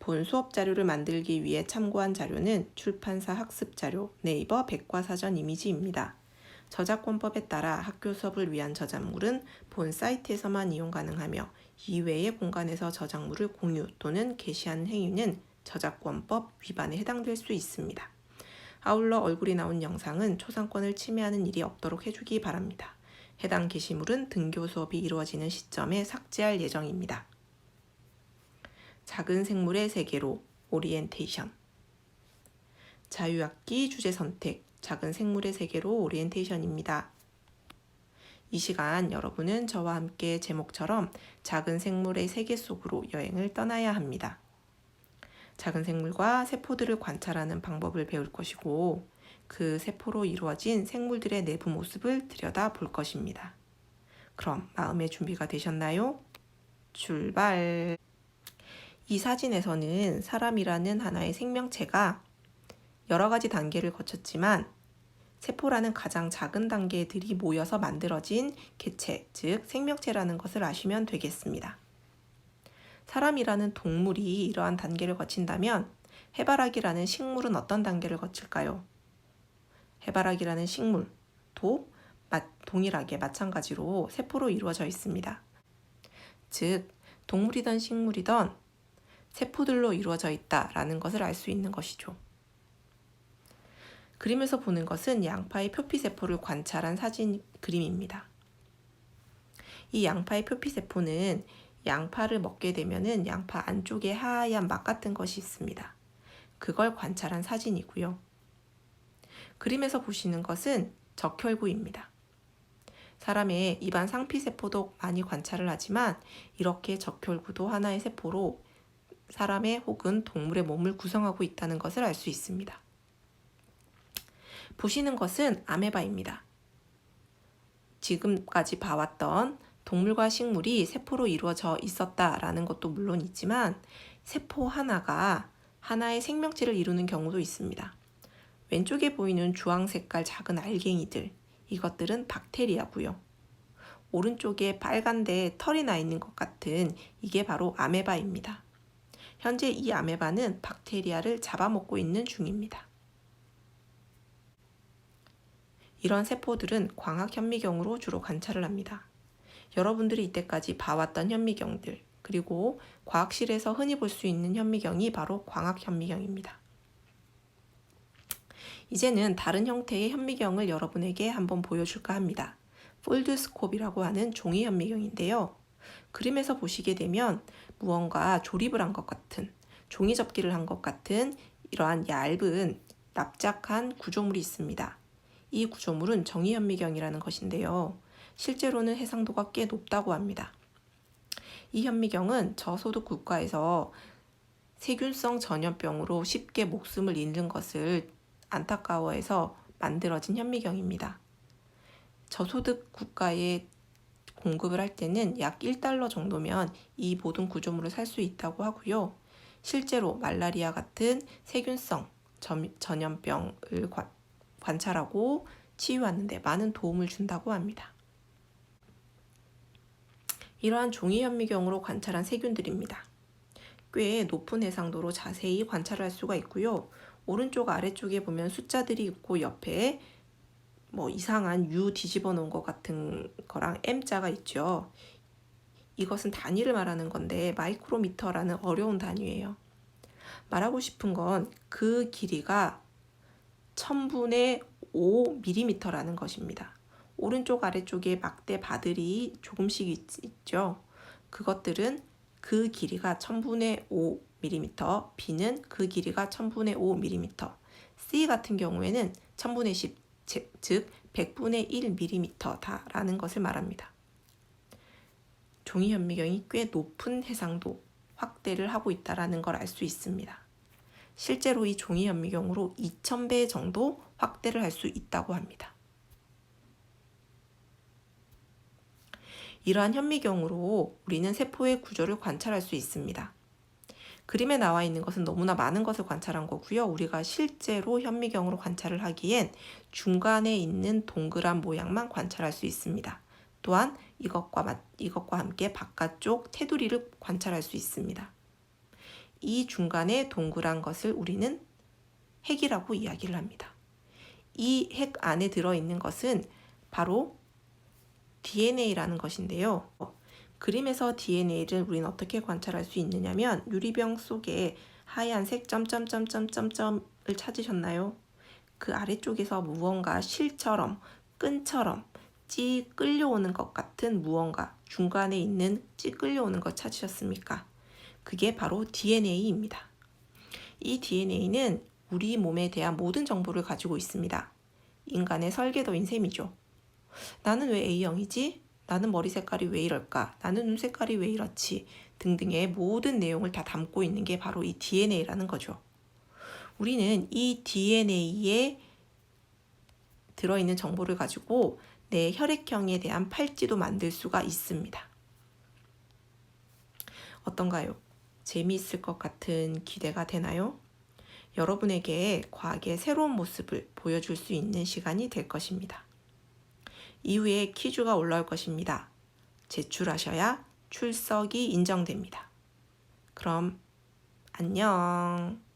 본 수업 자료를 만들기 위해 참고한 자료는 출판사 학습자료, 네이버 백과사전 이미지입니다. 저작권법에 따라 학교 수업을 위한 저작물은 본 사이트에서만 이용 가능하며 이외의 공간에서 저작물을 공유 또는 게시하는 행위는 저작권법 위반에 해당될 수 있습니다. 아울러 얼굴이 나온 영상은 초상권을 침해하는 일이 없도록 해주기 바랍니다. 해당 게시물은 등교 수업이 이루어지는 시점에 삭제할 예정입니다. 작은 생물의 세계로 오리엔테이션. 자유학기 주제 선택, 작은 생물의 세계로 오리엔테이션입니다. 이 시간 여러분은 저와 함께 제목처럼 작은 생물의 세계 속으로 여행을 떠나야 합니다. 작은 생물과 세포들을 관찰하는 방법을 배울 것이고 그 세포로 이루어진 생물들의 내부 모습을 들여다볼 것입니다. 그럼 마음의 준비가 되셨나요? 출발! 이 사진에서는 사람이라는 하나의 생명체가 여러 가지 단계를 거쳤지만 세포라는 가장 작은 단계들이 모여서 만들어진 개체, 즉 생명체라는 것을 아시면 되겠습니다. 사람이라는 동물이 이러한 단계를 거친다면 해바라기라는 식물은 어떤 단계를 거칠까요? 해바라기라는 식물도 동일하게 마찬가지로 세포로 이루어져 있습니다. 즉, 동물이든 식물이든 세포들로 이루어져 있다라는 것을 알 수 있는 것이죠. 그림에서 보는 것은 양파의 표피세포를 관찰한 사진 그림입니다. 이 양파의 표피세포는 양파를 먹게 되면은 양파 안쪽에 하얀 막 같은 것이 있습니다. 그걸 관찰한 사진이고요. 그림에서 보시는 것은 적혈구입니다. 사람의 입안 상피세포도 많이 관찰을 하지만 이렇게 적혈구도 하나의 세포로 사람의 혹은 동물의 몸을 구성하고 있다는 것을 알 수 있습니다. 보시는 것은 아메바입니다. 지금까지 봐왔던 동물과 식물이 세포로 이루어져 있었다라는 것도 물론 있지만 세포 하나가 하나의 생명체를 이루는 경우도 있습니다. 왼쪽에 보이는 주황 색깔 작은 알갱이들, 이것들은 박테리아고요. 오른쪽에 빨간데 털이 나 있는 것 같은 이게 바로 아메바입니다. 현재 이 아메바는 박테리아를 잡아먹고 있는 중입니다. 이런 세포들은 광학 현미경으로 주로 관찰을 합니다. 여러분들이 이때까지 봐왔던 현미경들, 그리고 과학실에서 흔히 볼 수 있는 현미경이 바로 광학 현미경입니다. 이제는 다른 형태의 현미경을 여러분에게 한번 보여줄까 합니다. 폴드스콥이라고 하는 종이 현미경인데요. 그림에서 보시게 되면 무언가 조립을 한 것 같은, 종이 접기를 한 것 같은 이러한 얇은 납작한 구조물이 있습니다. 이 구조물은 정의현미경이라는 것인데요. 실제로는 해상도가 꽤 높다고 합니다. 이 현미경은 저소득 국가에서 세균성 전염병으로 쉽게 목숨을 잃는 것을 안타까워해서 만들어진 현미경입니다. 저소득 국가에 공급을 할 때는 약 1달러 정도면 이 모든 구조물을 살 수 있다고 하고요. 실제로 말라리아 같은 세균성 전염병을 관찰하고 치유하는 데 많은 도움을 준다고 합니다. 이러한 종이 현미경으로 관찰한 세균들입니다. 꽤 높은 해상도로 자세히 관찰할 수가 있고요. 오른쪽 아래쪽에 보면 숫자들이 있고 옆에 이상한 U 뒤집어 놓은 것 같은 거랑 M자가 있죠. 이것은 단위를 말하는 건데 마이크로미터라는 어려운 단위예요. 말하고 싶은 건 그 길이가 1000분의 5mm라는 것입니다. 오른쪽 아래쪽에 막대 바들이 조금씩 있죠. 그것들은 그 길이가 1000분의 5mm, B는 그 길이가 1000분의 5mm, C 같은 경우에는 1000분의 10, 즉 100분의 1mm다라는 것을 말합니다. 종이 현미경이 꽤 높은 해상도 확대를 하고 있다는 걸 알 수 있습니다. 실제로 이 종이 현미경으로 2000배 정도 확대를 할 수 있다고 합니다. 이러한 현미경으로 우리는 세포의 구조를 관찰할 수 있습니다. 그림에 나와 있는 것은 너무나 많은 것을 관찰한 거고요. 우리가 실제로 현미경으로 관찰을 하기엔 중간에 있는 동그란 모양만 관찰할 수 있습니다. 또한 이것과 함께 바깥쪽 테두리를 관찰할 수 있습니다. 이 중간에 동그란 것을 우리는 핵이라고 이야기를 합니다. 이 핵 안에 들어있는 것은 바로 DNA라는 것인데요. 그림에서 DNA를 우리는 어떻게 관찰할 수 있느냐면 유리병 속에 하얀색 점점점점점점을 찾으셨나요? 그 아래쪽에서 무언가 실처럼 끈처럼 찌 끌려오는 것 같은 무언가 중간에 있는 찌 끌려오는 것 찾으셨습니까? 그게 바로 DNA입니다. 이 DNA는 우리 몸에 대한 모든 정보를 가지고 있습니다. 인간의 설계도인 셈이죠. 나는 왜 A형이지? 나는 머리 색깔이 왜 이럴까? 나는 눈 색깔이 왜 이렇지? 등등의 모든 내용을 다 담고 있는 게 바로 이 DNA라는 거죠. 우리는 이 DNA에 들어있는 정보를 가지고 내 혈액형에 대한 팔찌도 만들 수가 있습니다. 어떤가요? 재미있을 것 같은 기대가 되나요? 여러분에게 과학의 새로운 모습을 보여줄 수 있는 시간이 될 것입니다. 이후에 퀴즈가 올라올 것입니다. 제출하셔야 출석이 인정됩니다. 그럼 안녕.